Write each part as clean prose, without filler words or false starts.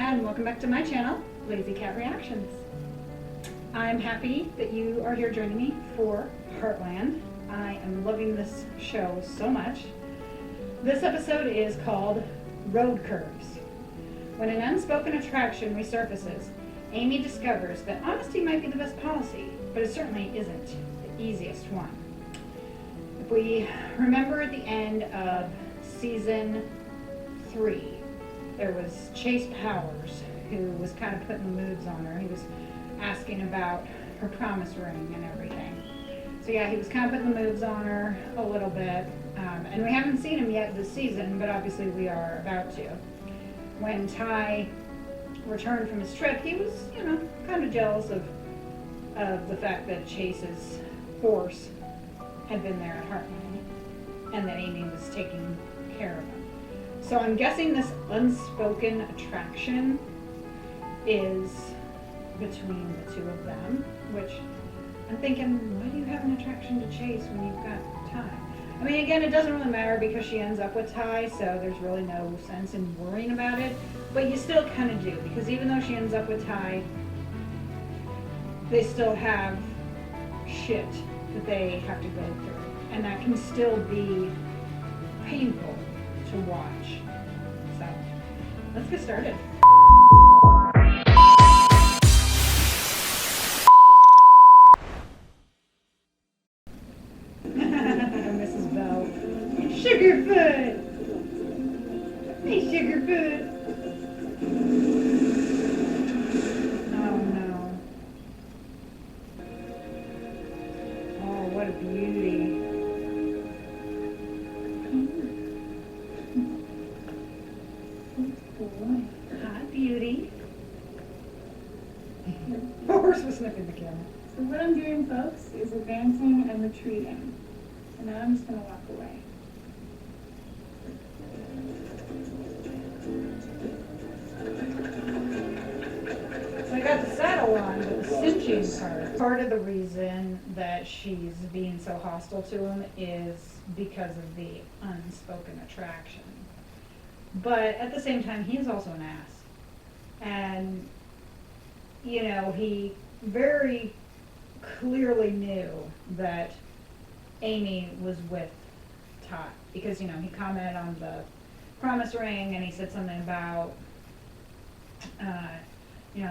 Cat, and welcome back to my channel, Lazy Cat Reactions. I'm happy that you are here joining me for Heartland. I am loving this show so much. This episode is called Road Curves. When an unspoken attraction resurfaces, Amy discovers that honesty might be the best policy, but it certainly isn't the easiest one. If we remember at the end of season 3, there was Chase Powers, who was kind of putting the moves on her. He was asking about her promise ring and everything. So yeah, he was kind of putting the moves on her a little bit. And we haven't seen him yet this season, but obviously we are about to. When Ty returned from his trip, he was, kind of jealous of the fact that Chase's horse had been there at Heartland and that Amy was taking care of him. So I'm guessing this unspoken attraction is between the two of them, which I'm thinking, why do you have an attraction to Chase when you've got Ty? I mean, again, it doesn't really matter because she ends up with Ty, so there's really no sense in worrying about it. But you still kind of do, because even though she ends up with Ty, they still have shit that they have to go through. And that can still be painful to watch. So, let's get started. Mrs. Bell. Sugarfoot! Hey, Sugarfoot! Oh no. Oh, what a beauty. Hi, beauty. The horse was sniffing the camera. So what I'm doing, folks, is advancing and retreating. And now I'm just going to walk away. So I got the saddle on, but the cinching part of the reason that she's being so hostile to him is because of the unspoken attraction. But at the same time, he's also an ass. And, he very clearly knew that Amy was with Ty. Because, he commented on the promise ring and he said something about,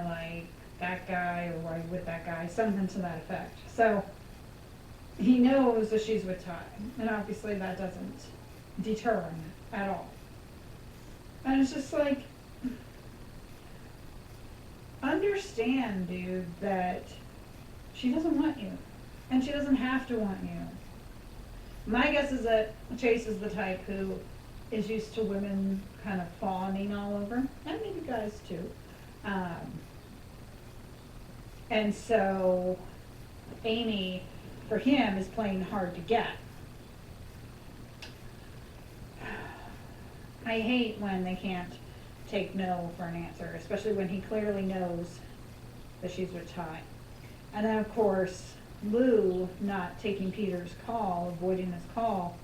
like that guy or why with that guy, something to that effect. So he knows that she's with Ty. And obviously that doesn't deter him at all. And it's just like, understand, dude, that she doesn't want you. And she doesn't have to want you. My guess is that Chase is the type who is used to women kind of fawning all over. And maybe guys too. And so Amy, for him, is playing hard to get. I hate when they can't take no for an answer, especially when he clearly knows that she's with Ty. And then, of course, Lou not taking Peter's call, avoiding his call.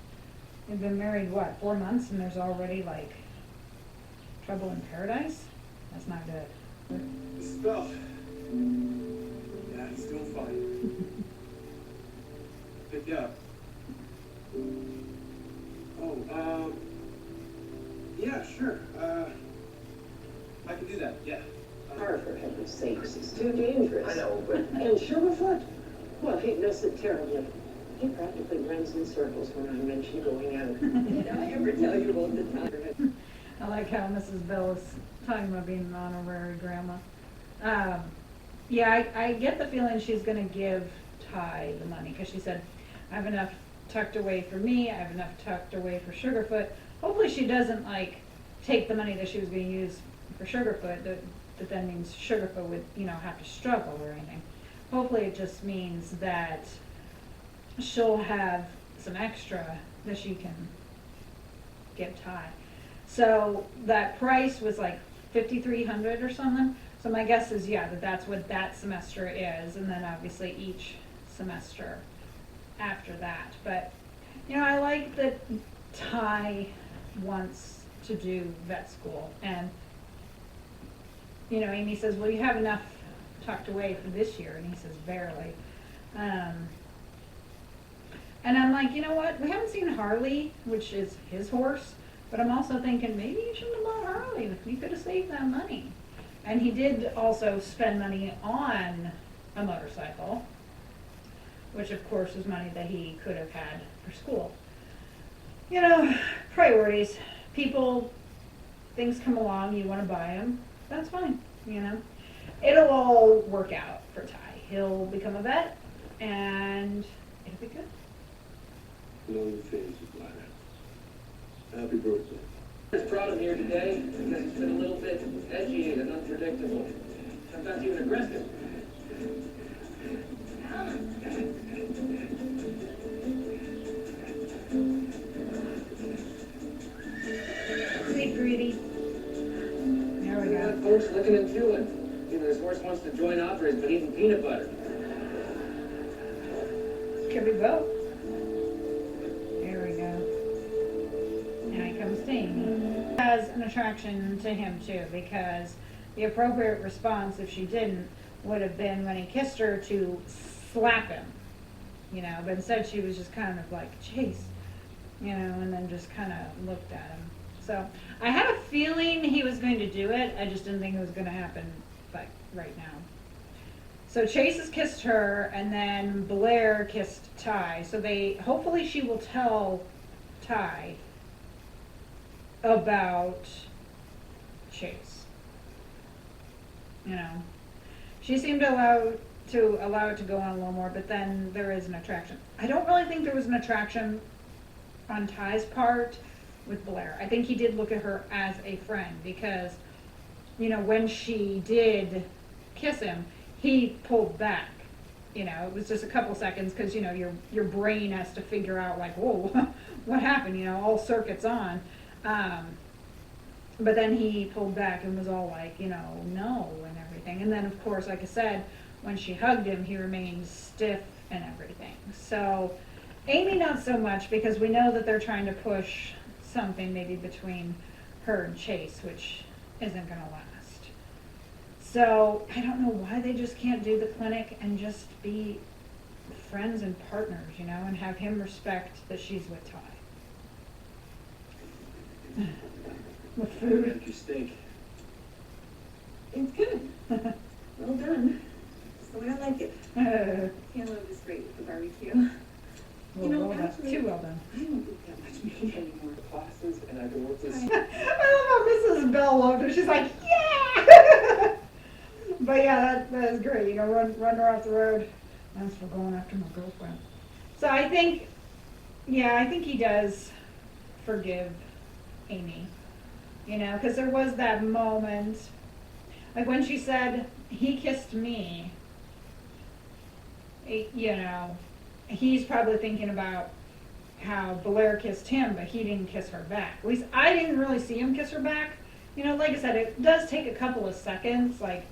They've been married, 4 months, and there's already, trouble in paradise? That's not good. Mrs. Bell. Yeah, it's still fine. Pick you up. Oh, yeah, sure. I can do that, yeah. Car, for heaven's sakes, it's too dangerous. I know, but... And Sugarfoot? Well, he does it terribly. He practically runs in circles when I mention going out. Did I ever tell you about the time? I like how Mrs. Bell is talking about being an honorary grandma. Yeah, I get the feeling she's going to give Ty the money, because she said, I have enough tucked away for me, I have enough tucked away for Sugarfoot. Hopefully she doesn't, take the money that she was going to use for Sugarfoot, that then means Sugarfoot would, have to struggle or anything. Hopefully it just means that she'll have some extra that she can give Ty. So that price was $5,300 or something. So my guess is, that's what that semester is, and then obviously each semester after that. But, I like that Ty wants to do vet school, and you know, Amy says, well, you have enough tucked away for this year, and he says, barely. And I'm like, you know what, we haven't seen Harley, which is his horse, but I'm also thinking, maybe you shouldn't have bought Harley, you could have saved that money. And he did also spend money on a motorcycle, which of course is money that he could have had for school. You know, priorities. People, things come along, you want to buy them, that's fine, you know. It'll all work out for Ty. He'll become a vet, and it'll be good. No fans of Blatter. Happy birthday. Just brought him here today because he's been a little bit edgy and unpredictable. Sometimes even aggressive. Sweet Greedy. There we We got go. folks looking and feeling. Even this horse wants to join operas, but eating peanut butter. Could be both. There we go. Now he comes to Amy. Has an attraction to him too, because the appropriate response, if she didn't, would have been when he kissed her to slap him. You know, but instead she was just kind of like, Chase, you know, and then just kind of looked at him. So I had a feeling he was going to do it. I just didn't think it was going to happen like right now. So Chase has kissed her, and then Blair kissed Ty. So hopefully she will tell Ty about Chase. You know, she seemed to allow it to go on a little more, but then there is an attraction. I don't really think there was an attraction on Ty's part with Blair. I think he did look at her as a friend because, you know, when she did kiss him, he pulled back. You know, it was just a couple seconds because, you know, your brain has to figure out like, whoa, what happened? You know, all circuits on. But then he pulled back and was all like, you know, no and everything. And then, of course, like I said, when she hugged him, he remained stiff and everything. So Amy, not so much, because we know that they're trying to push something maybe between her and Chase, which isn't going to last. So I don't know why they just can't do the clinic and just be friends and partners, you know, and have him respect that she's with Ty. With food. Make your steak. It's good. Well done. Just the way I like it. Cantaloupe is great with the barbecue. You know, Well done. actually, Too well done. I don't eat that much meat anymore. Classes, and I've been working. I love how Mrs. Bell loved her. She's like, yeah! But yeah, that is great. You know, run her off the road. That's for going after my girlfriend. So I think he does forgive Amy. You know, because there was that moment, like when she said, he kissed me, you know, he's probably thinking about how Blair kissed him, but he didn't kiss her back. At least I didn't really see him kiss her back. You know, like I said, it does take a couple of seconds, like,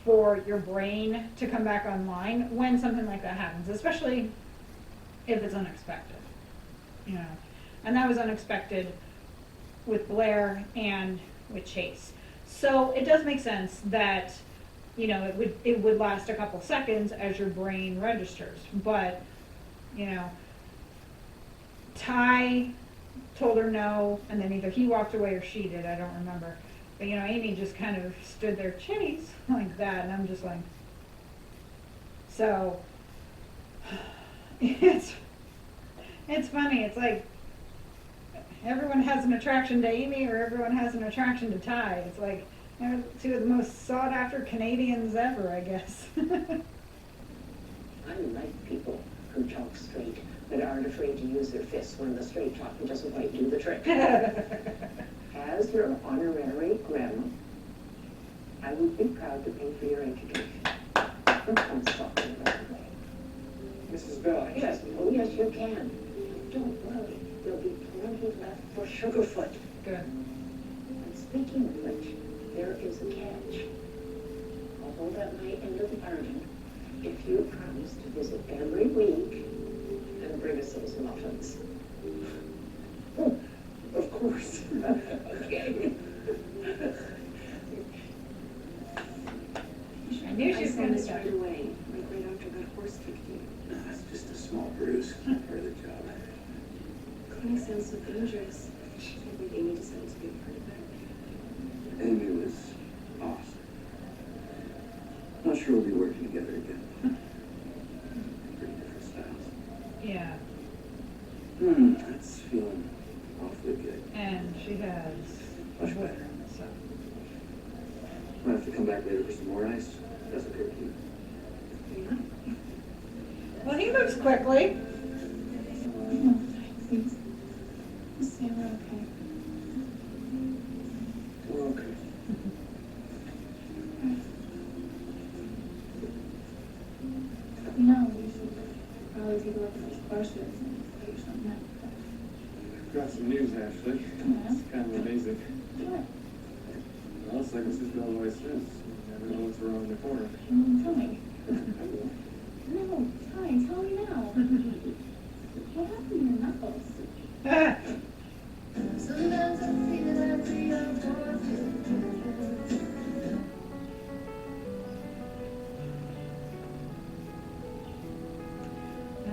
for your brain to come back online when something like that happens, especially if it's unexpected, you know. And that was unexpected with Blair and with Chase. So it does make sense that, you know, it would last a couple seconds as your brain registers. But, you know, Ty told her no, and then either he walked away or she did, I don't remember. But, you know, Amy just kind of stood there, Chase, like that, and I'm just like, so, it's funny, it's like, everyone has an attraction to Amy or everyone has an attraction to Ty. It's like, they're two of the most sought after Canadians ever, I guess. I like people who talk straight, but aren't afraid to use their fists when the straight talking doesn't quite do the trick. As your honorary grandma, I would be proud to pay for your education. Don't stop me right away. Mrs. Bell, Yes, oh yes, you can. Don't worry, there'll be plenty left for Sugarfoot. Good. And speaking of which, there is a catch. I'll hold up my end of the bargain if you promise to visit every week and bring us those muffins. Oh, of course. Okay. promise right away, like right after that horse kicked you. No, it's just a small bruise. Part of the job. Connie sounds so dangerous. I can't believe Amy decided to be a part of it. Amy was awesome. Not sure we'll be working together again. Pretty different styles. Yeah, That's feeling awfully good. and she has a Much better. boyfriend, so. Might have to come back later for some more ice. That's okay with you. Yeah. Well, he moves quickly. No, please. Just say we're okay. We're okay. You know, we should probably take a look at those questions and figure something out. I've got some news, Ashley. Yeah? It's kind of amazing. What? Well, it's like Mrs. Bell always says. You never know what's around the corner. Tell me. No, tell me now. What happened to your knuckles?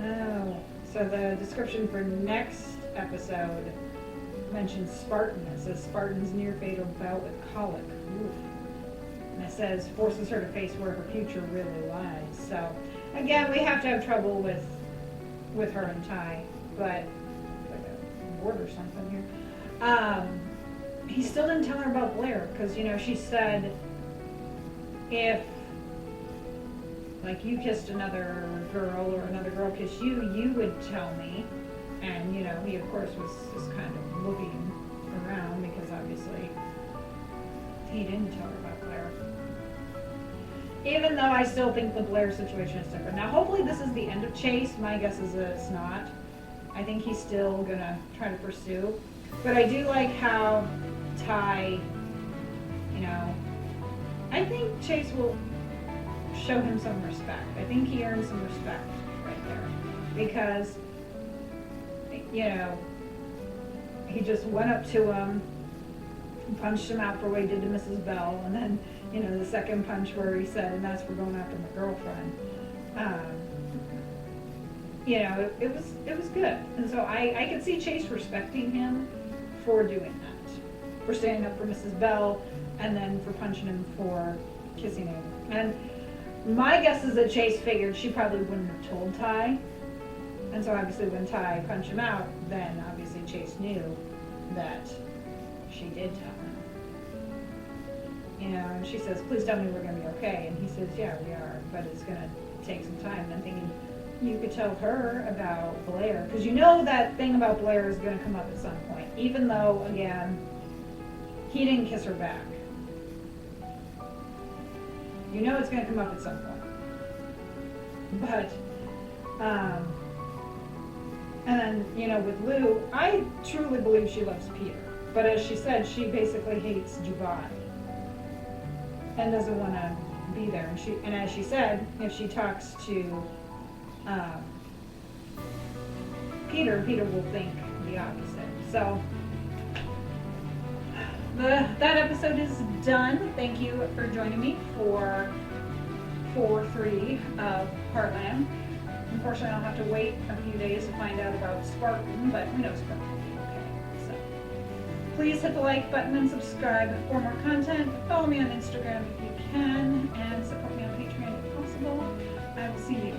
Oh, so the description for next episode mentions Spartan. It says Spartan's near fatal bout with colic. Oof. And it says forces her to face where her future really lies. So again, we have to have trouble with her and Ty, but like a ward or something here. He still didn't tell her about Blair because she said if like you kissed another girl or another girl kissed you, you would tell me. And he of course was just kind of looking around because obviously he didn't tell her about Blair. Even though I still think the Blair situation is different. Now hopefully this is the end of Chase. My guess is that it's not. I think he's still gonna try to pursue. But I do like how Ty, I think Chase will show him some respect. I think he earned some respect right there. Because, he just went up to him, punched him out for what he did to Mrs. Bell, and then, the second punch where he said, and that's for going after my girlfriend. It was good. And so I could see Chase respecting him for doing that. For standing up for Mrs. Bell, and then for punching him for kissing him. And my guess is that Chase figured she probably wouldn't have told Ty. And so obviously when Ty punched him out, then obviously Chase knew that she did tell him. And she says, please tell me we're going to be okay. And he says, yeah, we are, but it's going to take some time. And I'm thinking, you could tell her about Blair. Because that thing about Blair is going to come up at some point. Even though, again, he didn't kiss her back. It's going to come up at some point. But, and then, with Lou, I truly believe she loves Peter. But as she said, she basically hates Dubai. And doesn't want to be there. And as she said, if she talks to Peter will think the opposite. So, that episode is done. Thank you for joining me for 4-3 of Heartland. Unfortunately, I'll have to wait a few days to find out about Spartan, but we know Spartan will be okay. So, please hit the like button and subscribe for more content. Follow me on Instagram if you can, and support me on Patreon if possible. I will see you